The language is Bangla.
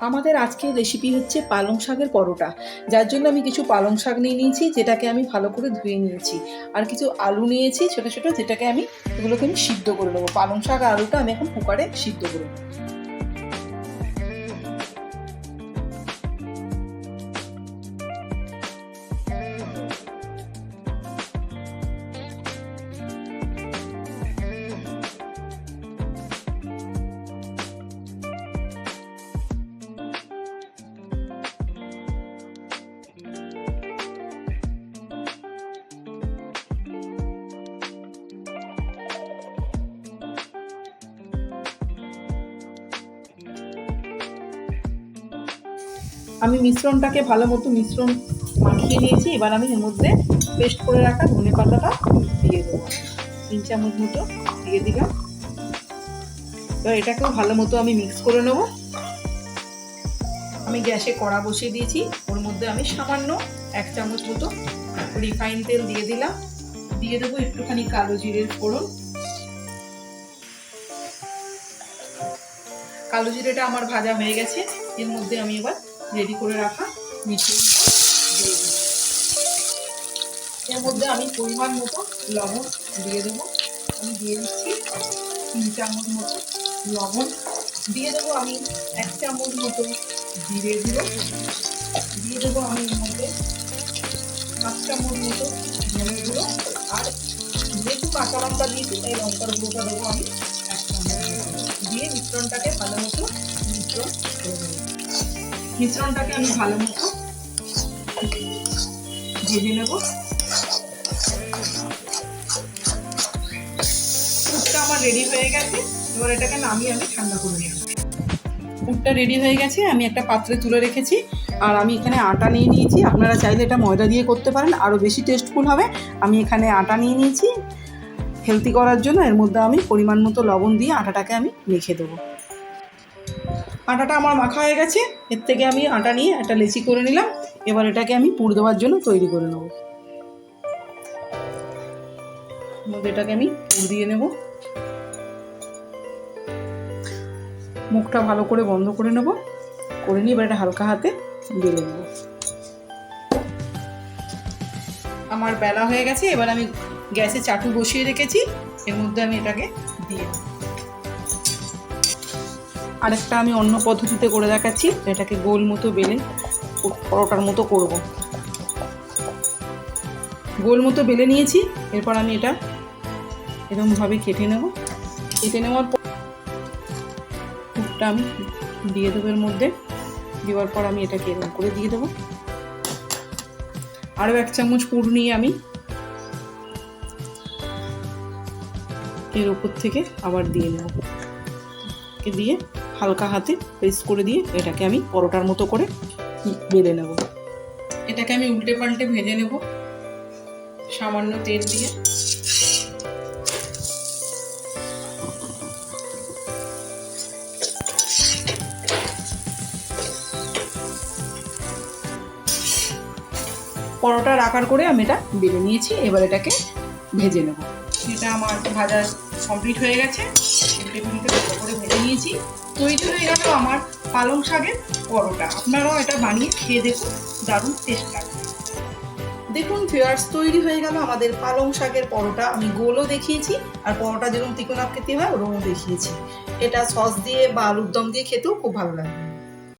আমাদের আজকের রেসিপি হচ্ছে পালং শাকের পরোটা, যার জন্য আমি কিছু পালং শাক নিয়ে নিয়েছি, যেটাকে আমি ভালো করে ধুয়ে নিয়েছি। আর কিছু আলু নিয়েছি ছোটো ছোটো, যেটাকে এগুলোকে আমি সিদ্ধ করে নেবো। পালং শাক আর আলুটা আমি এখন কুকারে সিদ্ধ করে নেবো। আমি মিশ্রণটাকে ভালো মতো মাখিয়ে নিয়েছি। এবার আমি এর মধ্যে পেস্ট করে রাখা ধনে পাতাটা দিয়ে দেবো। 3 চামচ মতো দিয়ে দিলাম। এবার এটাকেও ভালো মতো আমি মিক্স করে নেব। আমি গ্যাসে কড়া বসিয়ে দিয়েছি, ওর মধ্যে আমি সামান্য 1 চামচ মতো রিফাইন তেল দিয়ে দিলাম। দিয়ে দেবো একটুখানি কালো জিরের ফোড়ন। কালো জিরেটা আমার ভাজা হয়ে গেছে। এর মধ্যে আমি এবার রেডি করে রাখা মিশ্রণটা দিয়ে দিই। এর মধ্যে আমি পরিমাণ মতো লবণ দিয়ে দেবো। আমি দিয়ে দিচ্ছি 3 চামচ মতো লবণ। দিয়ে দেবো আমি 1 চামচ মতো জিরে গুঁড়ো। দিয়ে দেবো আমি এর মধ্যে 5 চামচ মতো ধনে গুঁড়ো। আর যেহেতু কাঁচা লঙ্কা দিয়েছি, তাই লঙ্কার গুঁড়োটা দেবো আমি 1 চামচ দিয়ে মিশ্রণটাকে ভালো মতো মিশ্রণটাকে আমি ভালো মতো ভেজে নেব। পুরটা আমার রেডি হয়ে গেছে। এবার এটাকে নামিয়ে আমি ঠান্ডা করে নেব। পুরটা রেডি হয়ে গেছে, আমি একটা পাত্রে তুলে রেখেছি। আর আমি এখানে আটা নিয়ে নিয়েছি। আপনারা চাইলে এটা ময়দা দিয়ে করতে পারেন, আরও বেশি টেস্টফুল হবে। আমি এখানে আটা নিয়ে নিয়েছি হেলদি করার জন্য। এর মধ্যে আমি পরিমাণ মতো লবণ দিয়ে আটাটাকে আমি মেখে দেবো। আটাটা আমার মাখা হয়ে গেছে। এর থেকে আমি আটা নিয়ে একটা লেচি করে নিলাম। এবার এটাকে আমি পুর দেওয়ার জন্য তৈরি করে নেব। এটাকে আমি পুর দিয়ে নেব। মুখটা ভালো করে বন্ধ করে নেব। করে নিয়ে এবার এটা হালকা হাতে বেলে নেব। আমার বেলা হয়ে গেছে। এবার আমি গ্যাসে চাটু বসিয়ে রেখেছি, এর মধ্যে আমি এটাকে দিয়ে দেব। আরেকটা আমি অন্য পদ্ধতিতে করে দেখাচ্ছি। এটাকে গোল মতো বেলে পরোটার মতো করব। গোল মতো বেলে নিয়েছি। এরপর আমি এটা এরকমভাবে কেটে নেব। কেটে নেওয়ার পর পুরটা আমি দিয়ে দেবো এর মধ্যে। দেওয়ার পর আমি এটাকে এরকম করে দিয়ে দেবো। আরও 1 চামচ পুর নিয়ে আমি এর উপর থেকে আবার দিয়ে নেব। দিয়ে হালকা হাতে প্রেস করে দিয়ে এটাকে আমি পরোটার মতো করে বেলে নেব। এটাকে আমি উল্টে পাল্টে ভেজে নেব সামান্য তেল দিয়ে। পরোটার আকার করে আমি এটা বেলে নিয়েছি। এবার এটাকে ভেজে নেব। এটা আমার ভাজা কমপ্লিট হয়ে গেছে। উল্টে ভালো করে ভেজে নিয়েছি। তৈরি হয়ে গেল আমার পালং শাকের পরোটা। আপনারাও এটা বানিয়ে খেয়ে দেখুন, দারুণ টেস্ট লাগবে। দেখুন ভিউয়ার্স, তৈরি হয়ে গেল আমাদের পালং শাকের পরোটা। আমি গোলও দেখিয়েছি, আর পরোটা যেরকম ত্রিকোণাকৃতি হয় ওরকমও দেখিয়েছি। এটা সস দিয়ে বা আলুর দম দিয়ে খেতেও খুব ভালো লাগবে।